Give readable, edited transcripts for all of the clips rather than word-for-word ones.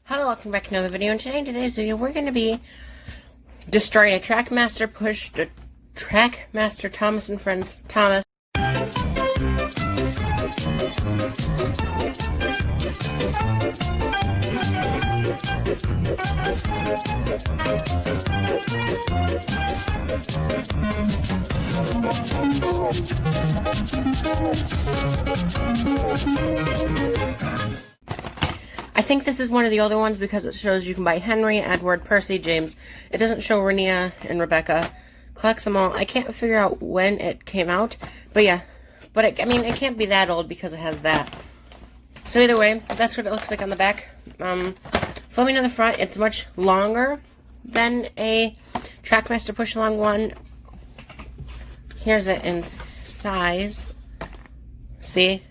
Hello, welcome back to another video, and today in today's video we're going to be destroying a Trackmaster push to Trackmaster Thomas and Friends Thomas. I think this is one of the older ones because it shows you can buy Henry, Edward, Percy, James. It doesn't show Renia and Rebecca. Collect them all. I can't figure out when it came out, but yeah. But it can't be that old because it has that. So either way, that's what it looks like on the back. Flipping on the front, it's much longer than a Trackmaster push-along one. Here's it in size. See?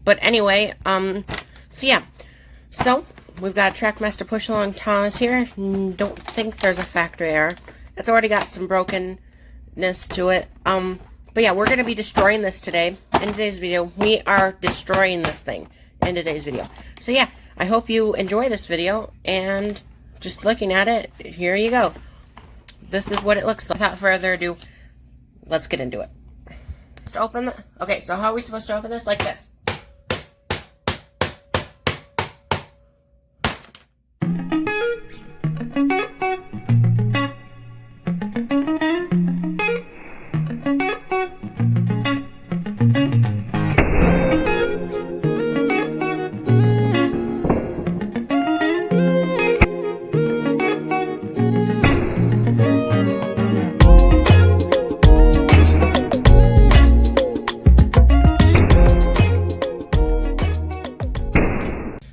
But anyway, so yeah. So, we've got a Trackmaster push-along Thomas here. Don't think there's a factory error. It's already got some brokenness to it. But yeah, we're going to be destroying this today. In today's video, we are destroying this thing in today's video. So yeah, I hope you enjoy this video. And just looking at it, here you go. This is what it looks like. Without further ado, let's get into it. To open the, okay, so how are we supposed to open this? Like this.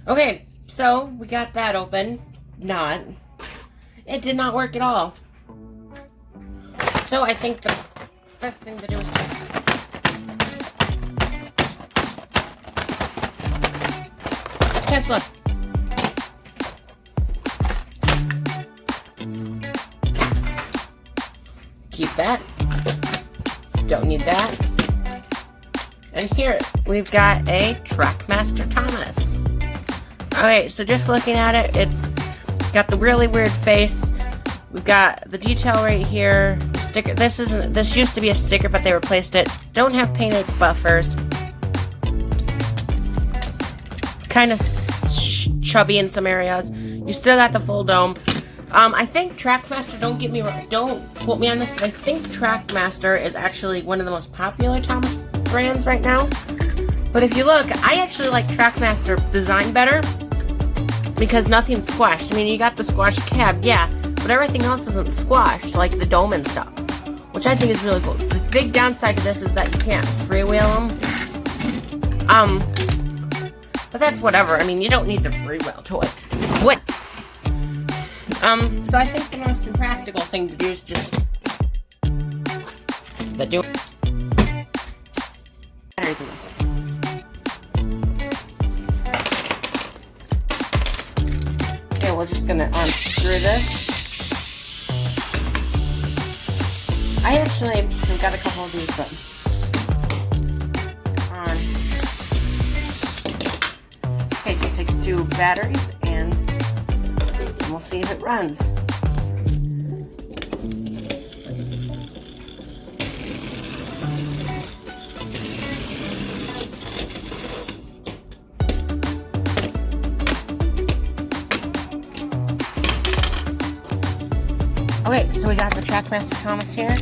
Okay, so we got that open. It did not work at all. So I think the best thing to do is just look. Keep that. Don't need that. And here we've got a Trackmaster Thomas. Okay, so just looking at it, it's got the really weird face. We've got the detail right here. Sticker. This used to be a sticker, but they replaced it. Don't have painted buffers. Kind of chubby in some areas. You still got the full dome. I think Trackmaster. Don't quote me on this, but I think Trackmaster is actually one of the most popular Thomas brands right now. But if you look, I actually like Trackmaster design better because nothing's squashed. I mean, you got the squashed cab, yeah, but everything else isn't squashed, like the dome and stuff, which I think is really cool. The big downside to this is that you can't freewheel them. But that's whatever. I mean, you don't need the freewheel to it. What? So I think the most impractical thing to do is just batteries in this. We're just gonna unscrew this. I actually have got a couple of these, but okay, it just takes 2 batteries and we'll see if it runs. Okay, so we got the Trackmaster Thomas here.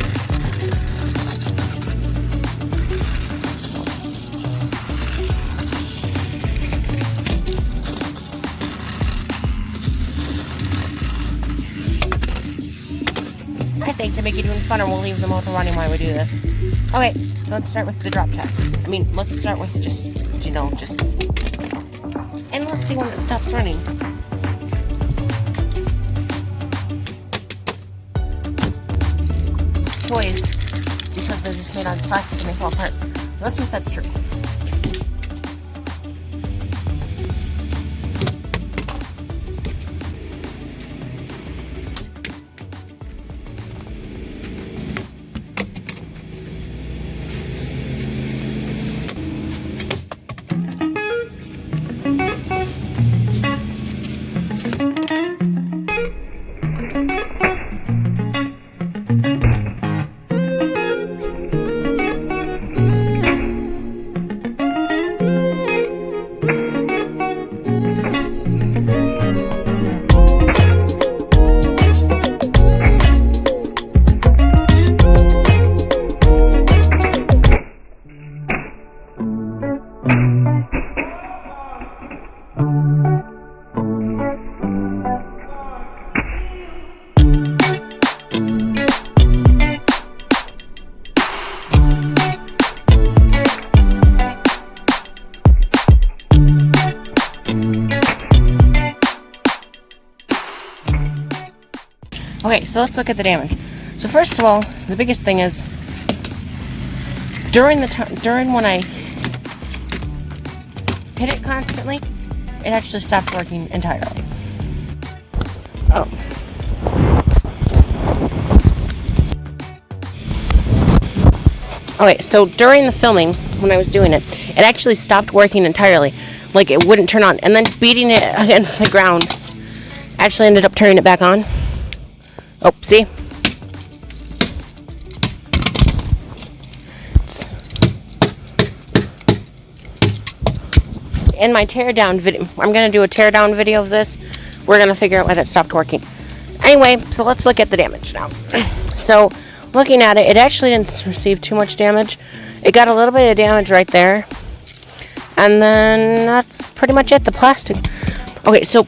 I think to make it even funner, we'll leave the motor running while we do this. Okay, so let's start with the drop test. Let's start with just, and let's see when it stops running. Toys, because they're just made out of plastic and they fall apart. Let's see if that's true. Okay, so let's look at the damage. So first of all, the biggest thing is during when I hit it constantly, it actually stopped working entirely. Oh. Okay, so during the filming, when I was doing it, it actually stopped working entirely. Like it wouldn't turn on. And then beating it against the ground actually ended up turning it back on. Oh, see? In my teardown video, I'm going to do a teardown video of this. We're going to figure out why that stopped working. Anyway, so let's look at the damage now. So, looking at it, it actually didn't receive too much damage. It got a little bit of damage right there. And then that's pretty much it, the plastic. Okay, so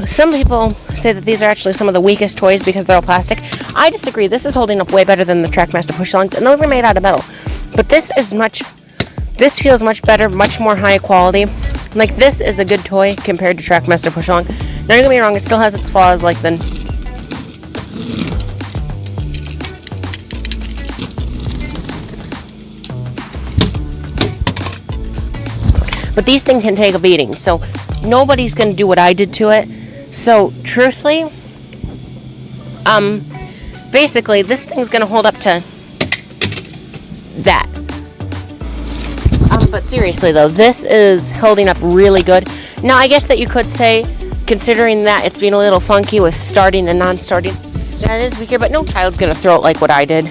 some people say that these are actually some of the weakest toys because they're all plastic. I disagree. This is holding up way better than the Trackmaster push-alongs, and those are made out of metal. But this feels much better, much more high quality. Like, this is a good toy compared to Trackmaster push-along. Don't get me wrong, it still has its flaws, like the... But these things can take a beating, so nobody's going to do what I did to it. So, truthfully, basically, this thing's going to hold up to that. But seriously, though, this is holding up really good. Now, I guess that you could say, considering that it's being a little funky with starting and non-starting, that is weaker, but no child's going to throw it like what I did.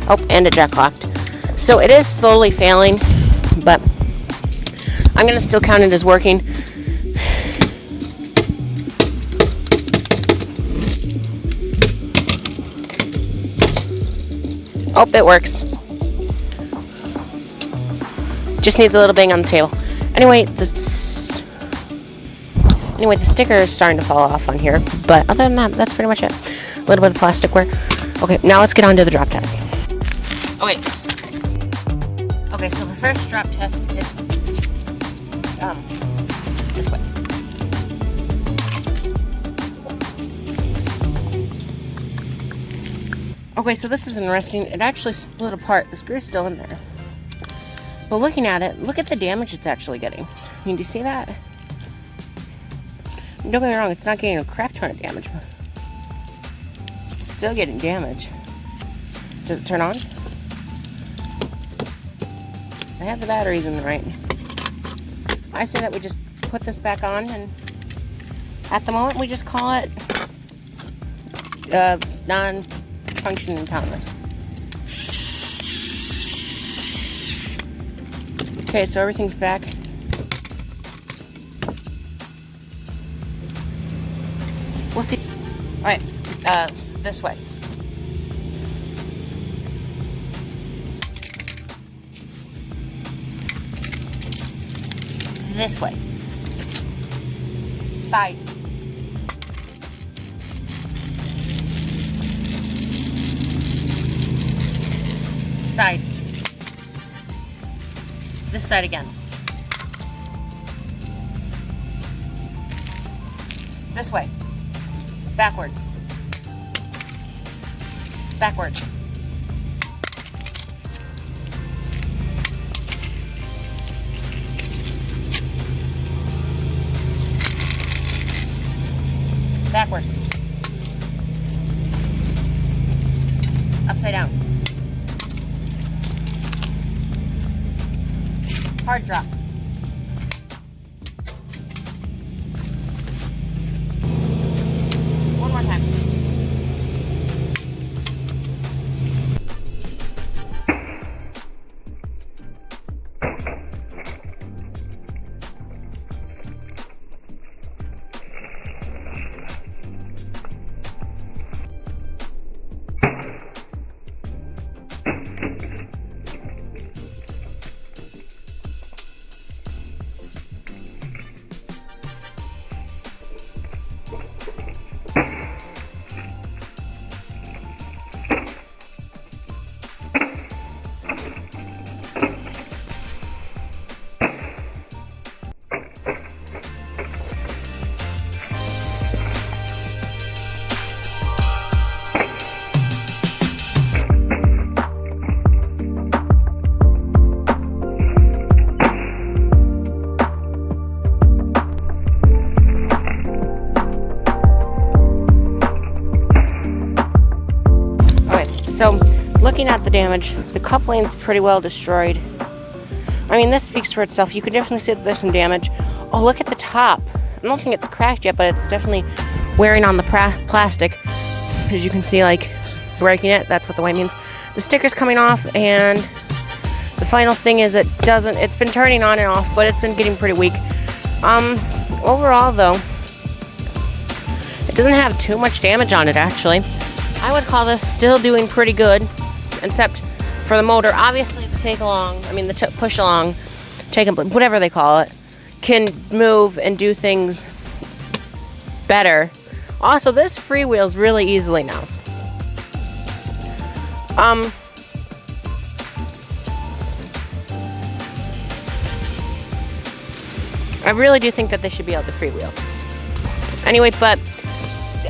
Oh, and it jack locked. So, it is slowly failing, but I'm going to still count it as working. Oh, it works. Just needs a little bang on the table. Anyway, the sticker is starting to fall off on here. But other than that, that's pretty much it. A little bit of plastic wear. Okay, now let's get on to the drop test. Okay, so the first drop test is this way. Okay, so this is interesting. It actually split apart. The screw's still in there. But looking at it, look at the damage it's actually getting. I mean, do you see that? Don't get me wrong, it's not getting a crap ton of damage, but it's still getting damage. Does it turn on? I have the batteries in the right. I say that we just put this back on, and at the moment we just call it non-functioning timers. Okay, so everything's back. We'll see. Alright, this way. This way. Side. Side. This side again. This way. Backwards. Backwards. Backwards. Upside down. Hard drop. One more time. so looking at the damage, the coupling's pretty well destroyed. I mean, this speaks for itself. You can definitely see that there's some damage. Oh, look at the top. I don't think it's cracked yet, but it's definitely wearing on the plastic. As you can see, like, breaking it. That's what the white means. The sticker's coming off, and the final thing is it's been turning on and off, but it's been getting pretty weak. Overall, though, it doesn't have too much damage on it, actually. I would call this still doing pretty good, except for the motor. Obviously, the the push along, whatever they call it, can move and do things better. Also, this freewheels really easily now. I really do think that they should be able to freewheel. Anyway, but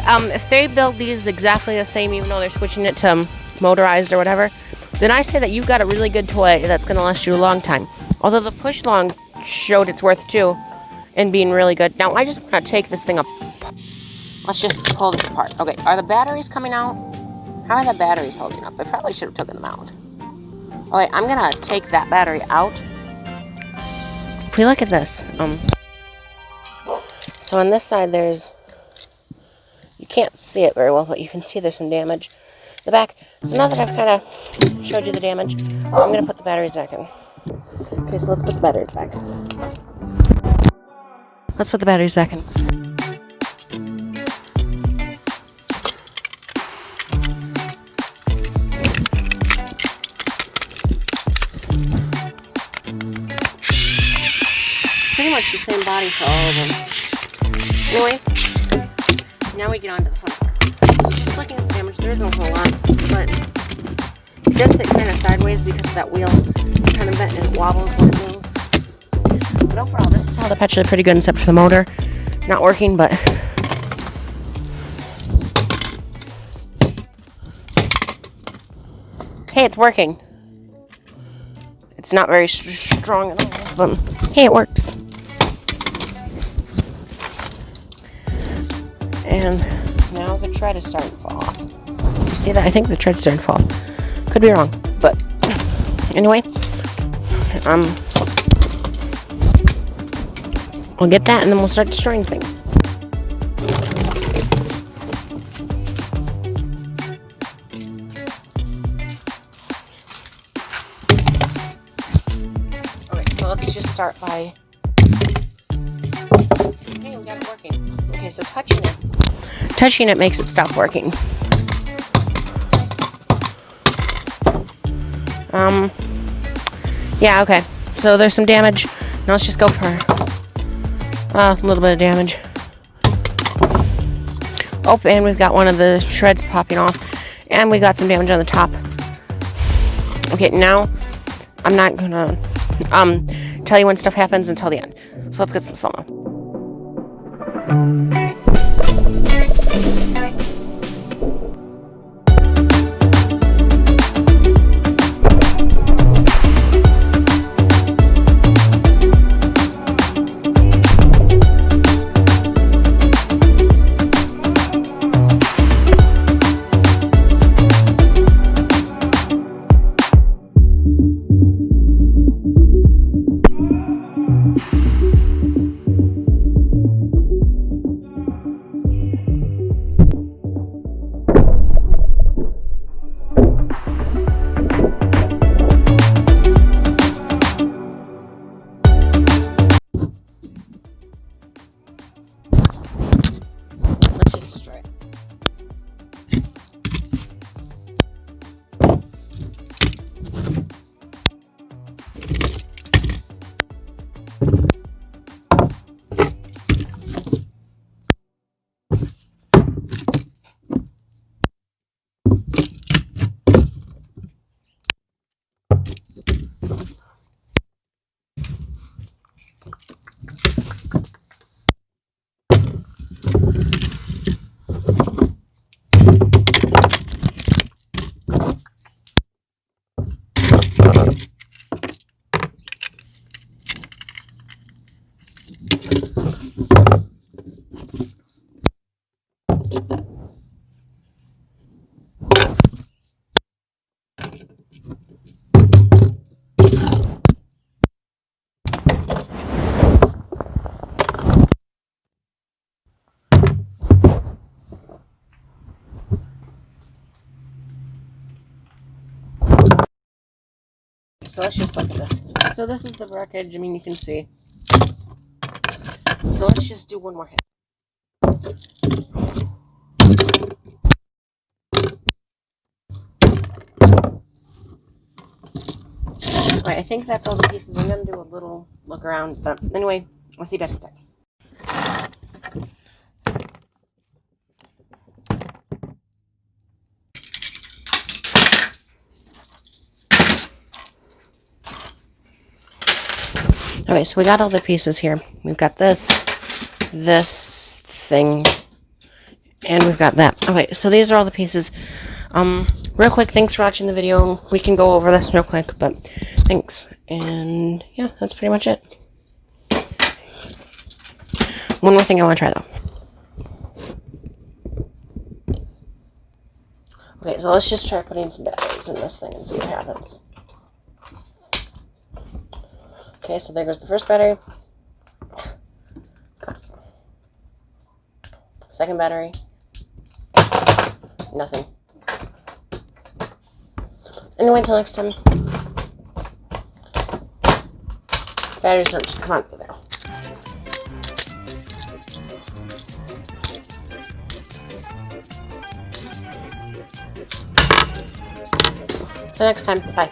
if they build these exactly the same, even though they're switching it to motorized or whatever, then I say that you've got a really good toy that's going to last you a long time. Although the push along showed its worth too, and being really good. Now I just want to take this thing up. Let's just pull this apart. Okay, are the batteries coming out? How are the batteries holding up? I probably should have taken them out. Okay, I'm gonna take that battery out. If we look at this, so on this side there's, you can't see it very well, but you can see there's some damage. The back. So now that I've kind of showed you the damage, I'm gonna put the batteries back in. Okay, so let's put the batteries back. Let's put the batteries back in. Pretty much the same body for all of them. Anyway, now we get on to the fun part. So just looking at the damage, there isn't a whole lot, but it does sit kind of sideways because of that wheel kind of bent and it wobbles when it moves. But overall, this is how the patch is pretty good, except for the motor not working, but hey, it's working. It's not very strong at all, but hey, it works. And now the tread is starting to fall off. You see that? I think the tread's starting to fall. Could be wrong, but anyway, we'll get that and then we'll start destroying things. Okay, so let's just start by, hey, we got it working. Okay, so touching it makes it stop working. Yeah, okay. So there's some damage. Now let's just go for a little bit of damage. Oh, and we've got one of the shreds popping off. And we got some damage on the top. Okay, now I'm not gonna tell you when stuff happens until the end. So let's get some slow-mo. so let's just look at this. So this is the wreckage. I mean, you can see. So let's just do one more hit. Alright, I think that's all the pieces. I'm going to do a little look around, but anyway, I'll see you back in a sec. Okay, so we got all the pieces here. We've got this thing, and we've got that. Okay, so these are all the pieces. Real quick, thanks for watching the video. We can go over this real quick, but thanks. And yeah, that's pretty much it. One more thing I want to try, though. Okay, so let's just try putting some batteries in this thing and see what happens. Okay, so there goes the first battery. Second battery. Nothing. Anyway, until next time. Batteries don't just come out of there. So next time, bye.